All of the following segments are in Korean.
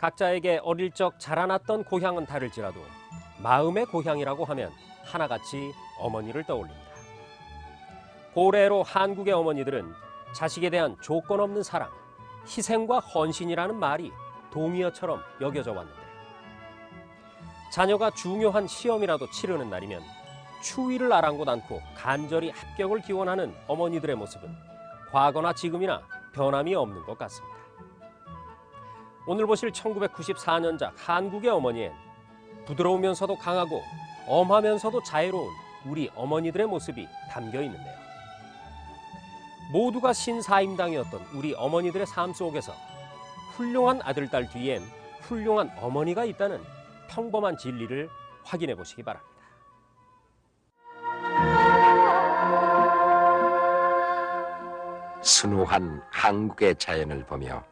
각자에게 어릴 적 자라났던 고향은 다를지라도 마음의 고향이라고 하면 하나같이 어머니를 떠올립니다. 고래로 한국의 어머니들은 자식에 대한 조건 없는 사랑, 희생과 헌신이라는 말이 동의어처럼 여겨져 왔는데요. 자녀가 중요한 시험이라도 치르는 날이면 추위를 아랑곳 않고 간절히 합격을 기원하는 어머니들의 모습은 과거나 지금이나 변함이 없는 것 같습니다. 오늘 보실 1994년작 한국의 어머니엔 부드러우면서도 강하고 엄하면서도 자애로운 우리 어머니들의 모습이 담겨 있는데요. 모두가 신사임당이었던 우리 어머니들의 삶 속에서 훌륭한 아들, 딸 뒤엔 훌륭한 어머니가 있다는 평범한 진리를 확인해 보시기 바랍니다. 순우한 한국의 자연을 보며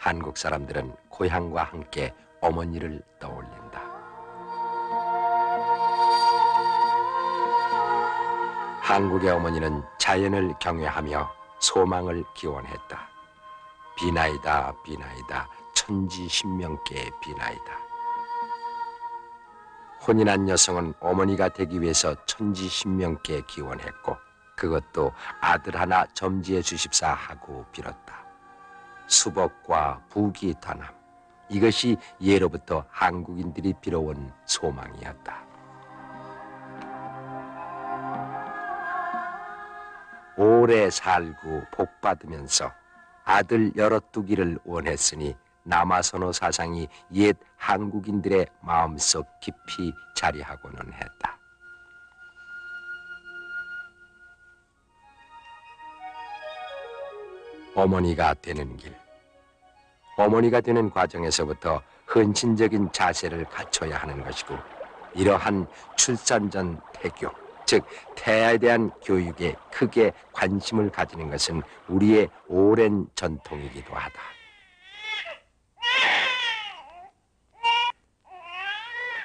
한국 사람들은 고향과 함께 어머니를 떠올린다. 한국의 어머니는 자연을 경외하며 소망을 기원했다. 비나이다 비나이다 천지신명께 비나이다. 혼인한 여성은 어머니가 되기 위해서 천지신명께 기원했고 그것도 아들 하나 점지해 주십사 하고 빌었다. 수복과 부귀탄함, 이것이 예로부터 한국인들이 빌어온 소망이었다. 오래 살고 복받으면서 아들 열어두기를 원했으니 남아선호 사상이 옛 한국인들의 마음속 깊이 자리하고는 했다. 어머니가 되는 길. 어머니가 되는 과정에서부터 헌신적인 자세를 갖춰야 하는 것이고 이러한 출산 전 태교, 즉 태아에 대한 교육에 크게 관심을 가지는 것은 우리의 오랜 전통이기도 하다.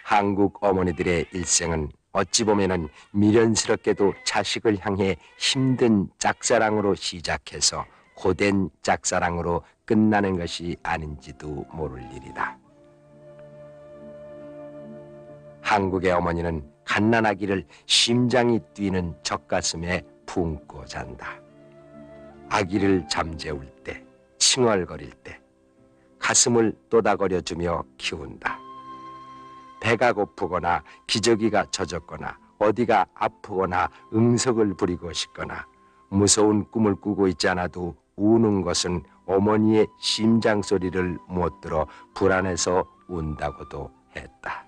한국 어머니들의 일생은 어찌 보면은 미련스럽게도 자식을 향해 힘든 짝사랑으로 시작해서 고된 짝사랑으로 끝나는 것이 아닌지도 모를 일이다. 한국의 어머니는 갓난아기를 심장이 뛰는 젖가슴에 품고 잔다. 아기를 잠재울 때, 칭얼거릴 때, 가슴을 또다거려주며 키운다. 배가 고프거나 기저귀가 젖었거나 어디가 아프거나 응석을 부리고 싶거나 무서운 꿈을 꾸고 있지 않아도 우는 것은 어머니의 심장 소리를 못 들어 불안해서 운다고도 했다.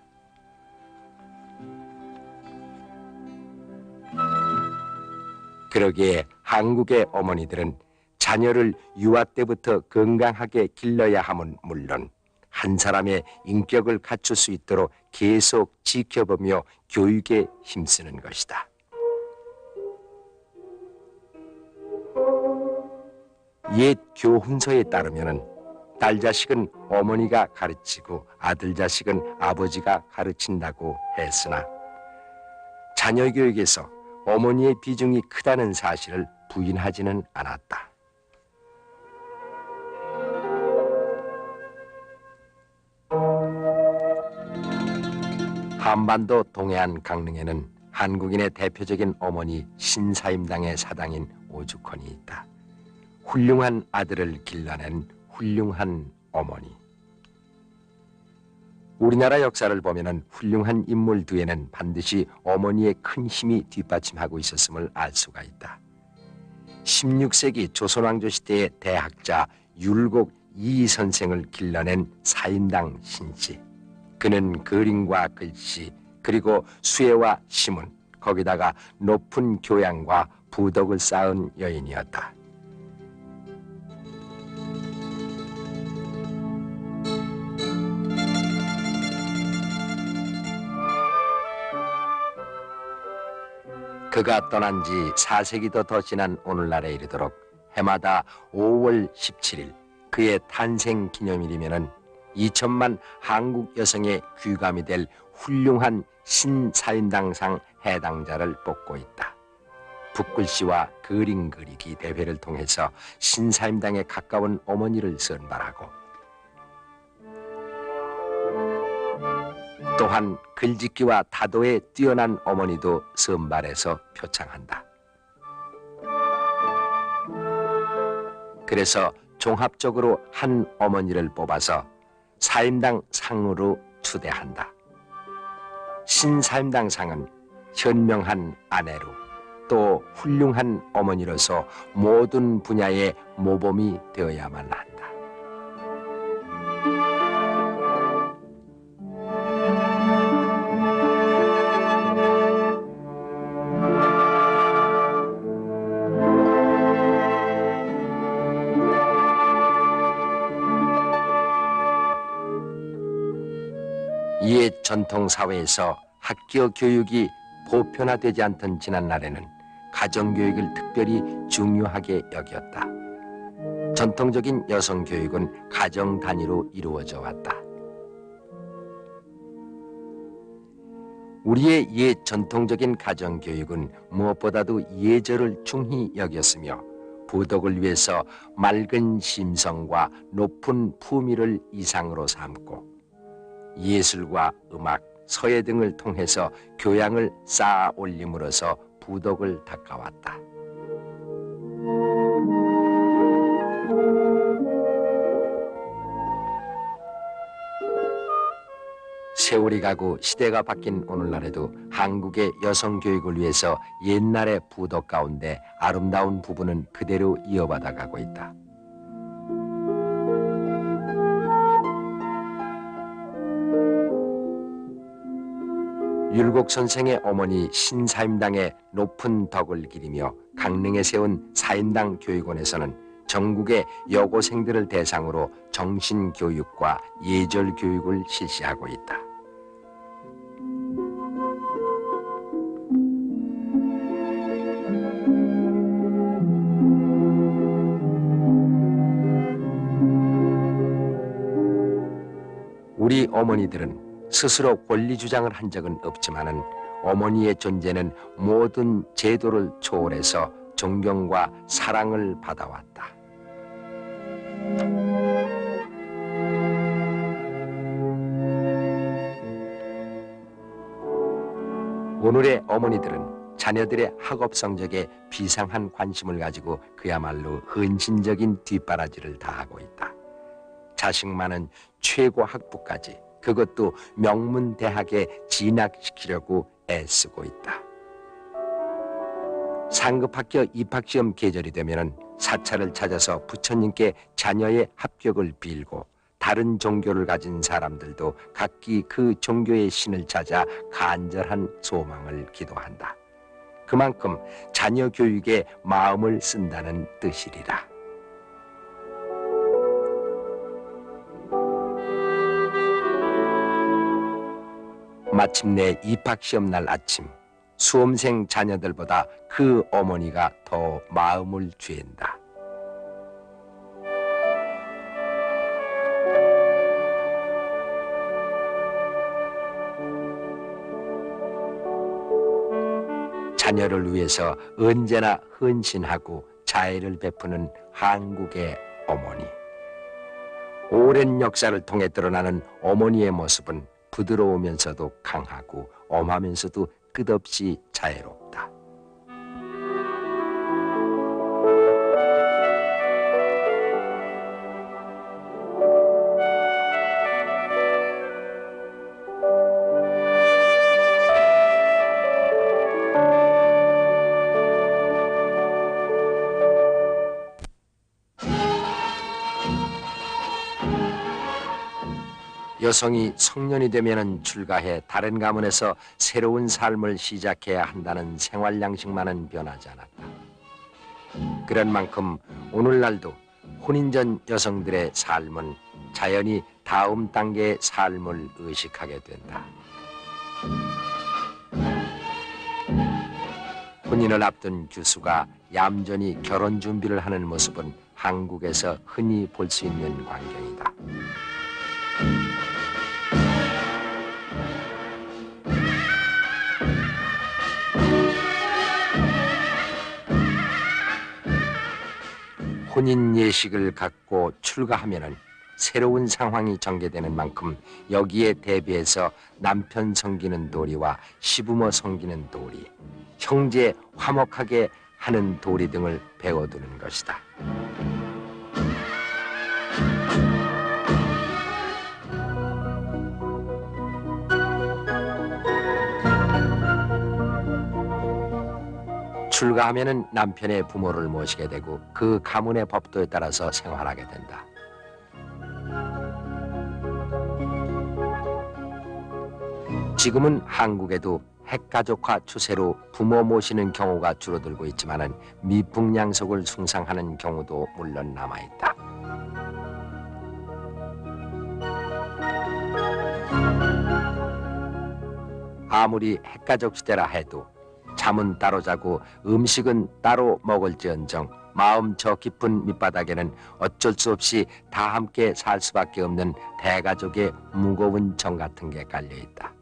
그러기에 한국의 어머니들은 자녀를 유아 때부터 건강하게 길러야 함은 물론 한 사람의 인격을 갖출 수 있도록 계속 지켜보며 교육에 힘쓰는 것이다. 옛 교훈서에 따르면은 딸 자식은 어머니가 가르치고 아들 자식은 아버지가 가르친다고 했으나 자녀 교육에서 어머니의 비중이 크다는 사실을 부인하지는 않았다. 한반도 동해안 강릉에는 한국인의 대표적인 어머니 신사임당의 사당인 오죽헌이 있다. 훌륭한 아들을 길러낸 훌륭한 어머니. 우리나라 역사를 보면은 훌륭한 인물 뒤에는 반드시 어머니의 큰 힘이 뒷받침하고 있었음을 알 수가 있다. 16세기 조선왕조 시대의 대학자 율곡 이이 선생을 길러낸 사임당 신씨. 그는 그림과 글씨 그리고 수혜와 시문 거기다가 높은 교양과 부덕을 쌓은 여인이었다. 그가 떠난 지 4세기도 더 지난 오늘날에 이르도록 해마다 5월 17일 그의 탄생 기념일이면은 2천만 한국 여성의 귀감이 될 훌륭한 신사임당상 해당자를 뽑고 있다. 붓글씨와 그림 그리기 대회를 통해서 신사임당에 가까운 어머니를 선발하고 또한 글짓기와 다도에 뛰어난 어머니도 선발해서 표창한다. 그래서 종합적으로 한 어머니를 뽑아서 사임당 상으로 추대한다. 신사임당 상은 현명한 아내로 또 훌륭한 어머니로서 모든 분야의 모범이 되어야만 한다. 이에 전통 사회에서 학교 교육이 보편화되지 않던 지난날에는 가정교육을 특별히 중요하게 여겼다. 전통적인 여성교육은 가정 단위로 이루어져 왔다. 우리의 옛 전통적인 가정교육은 무엇보다도 예절을 중히 여겼으며 부덕을 위해서 맑은 심성과 높은 품위를 이상으로 삼고 예술과 음악, 서예 등을 통해서 교양을 쌓아 올림으로써 부덕을 닦아왔다. 세월이 가고 시대가 바뀐 오늘날에도 한국의 여성 교육을 위해서 옛날의 부덕 가운데 아름다운 부분은 그대로 이어받아 가고 있다. 율곡 선생의 어머니 신사임당의 높은 덕을 기리며 강릉에 세운 사임당 교육원에서는 전국의 여고생들을 대상으로 정신교육과 예절교육을 실시하고 있다. 우리 어머니들은 스스로 권리 주장을 한 적은 없지만은 어머니의 존재는 모든 제도를 초월해서 존경과 사랑을 받아왔다. 오늘의 어머니들은 자녀들의 학업 성적에 비상한 관심을 가지고 그야말로 헌신적인 뒷바라지를 다하고 있다. 자식만은 최고 학부까지, 그것도 명문 대학에 진학시키려고 애쓰고 있다. 상급학교 입학시험 계절이 되면은 사찰을 찾아서 부처님께 자녀의 합격을 빌고 다른 종교를 가진 사람들도 각기 그 종교의 신을 찾아 간절한 소망을 기도한다. 그만큼 자녀 교육에 마음을 쓴다는 뜻이리라. 마침내 입학시험 날 아침, 수험생 자녀들보다 그 어머니가 더 마음을 죄인다. 자녀를 위해서 언제나 헌신하고 자애를 베푸는 한국의 어머니. 오랜 역사를 통해 드러나는 어머니의 모습은 부드러우면서도 강하고 엄하면서도 끝없이 자애롭다. 여성이 성년이 되면 출가해 다른 가문에서 새로운 삶을 시작해야 한다는 생활 양식만은 변하지 않았다. 그런 만큼 오늘날도 혼인 전 여성들의 삶은 자연히 다음 단계의 삶을 의식하게 된다. 혼인을 앞둔 교수가 얌전히 결혼 준비를 하는 모습은 한국에서 흔히 볼 수 있는 광경이다. 혼인 예식을 갖고 출가하면은 새로운 상황이 전개되는 만큼 여기에 대비해서 남편 섬기는 도리와 시부모 섬기는 도리, 형제 화목하게 하는 도리 등을 배워두는 것이다. 출가하면은 남편의 부모를 모시게 되고 그 가문의 법도에 따라서 생활하게 된다. 지금은 한국에도 핵가족화 추세로 부모 모시는 경우가 줄어들고 있지만은 미풍양속을 숭상하는 경우도 물론 남아있다. 아무리 핵가족 시대라 해도 잠은 따로 자고 음식은 따로 먹을지언정 마음 저 깊은 밑바닥에는 어쩔 수 없이 다 함께 살 수밖에 없는 대가족의 무거운 정 같은 게 깔려있다.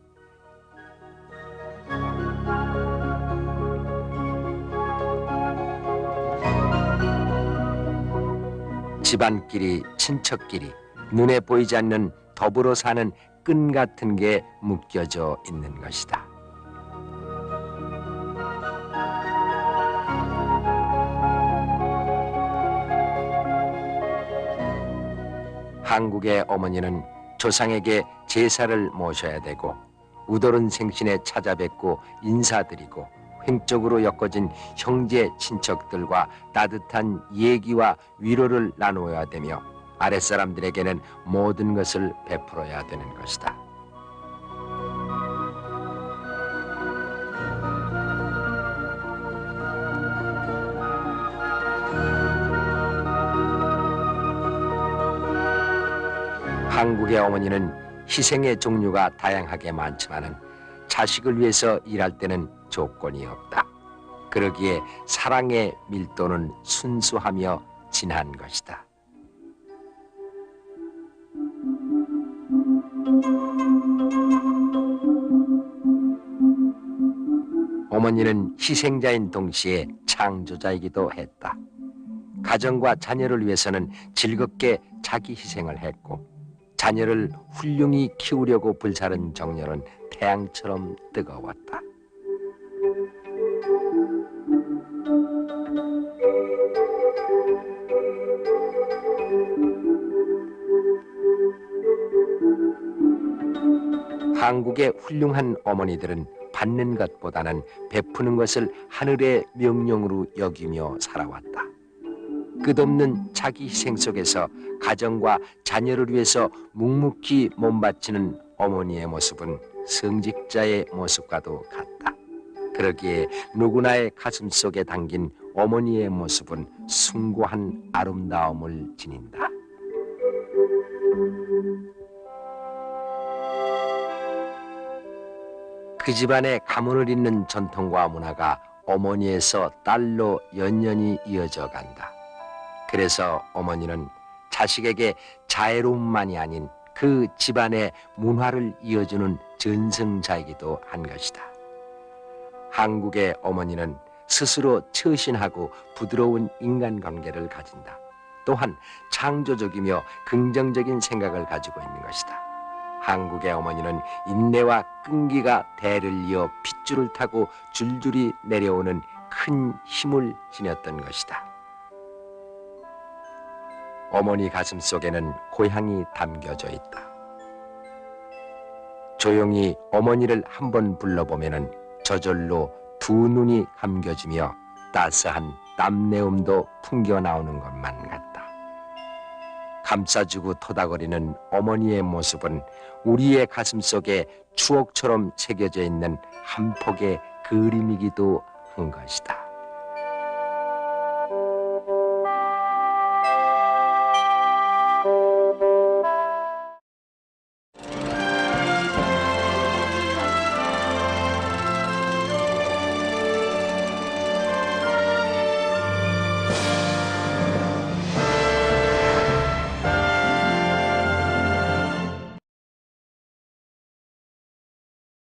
집안끼리, 친척끼리, 눈에 보이지 않는 더불어 사는 끈 같은 게 묶여져 있는 것이다. 한국의 어머니는 조상에게 제사를 모셔야 되고 우더른 생신에 찾아뵙고 인사드리고 횡적으로 엮어진 형제 친척들과 따뜻한 얘기와 위로를 나누어야 되며 아랫사람들에게는 모든 것을 베풀어야 되는 것이다. 한국의 어머니는 희생의 종류가 다양하게 많지만은 자식을 위해서 일할 때는 조건이 없다. 그러기에 사랑의 밀도는 순수하며 진한 것이다. 어머니는 희생자인 동시에 창조자이기도 했다. 가정과 자녀를 위해서는 즐겁게 자기 희생을 했고 자녀를 훌륭히 키우려고 불사른 정열은 태양처럼 뜨거웠다. 한국의 훌륭한 어머니들은 받는 것보다는 베푸는 것을 하늘의 명령으로 여기며 살아왔다. 끝없는 자기 희생 속에서 가정과 자녀를 위해서 묵묵히 몸바치는 어머니의 모습은 성직자의 모습과도 같다. 그러기에 누구나의 가슴 속에 담긴 어머니의 모습은 숭고한 아름다움을 지닌다. 그 집안의 가문을 잇는 전통과 문화가 어머니에서 딸로 연연히 이어져 간다. 그래서 어머니는 자식에게 자애로움만이 아닌 그 집안의 문화를 이어주는 전승자이기도 한 것이다. 한국의 어머니는 스스로 처신하고 부드러운 인간관계를 가진다. 또한 창조적이며 긍정적인 생각을 가지고 있는 것이다. 한국의 어머니는 인내와 끈기가 대를 이어 핏줄을 타고 줄줄이 내려오는 큰 힘을 지녔던 것이다. 어머니 가슴 속에는 고향이 담겨져 있다. 조용히 어머니를 한번 불러보면은 저절로 두 눈이 감겨지며 따스한 땀내음도 풍겨 나오는 것만 같다. 감싸주고 토닥거리는 어머니의 모습은 우리의 가슴 속에 추억처럼 새겨져 있는 한 폭의 그림이기도 한 것이다.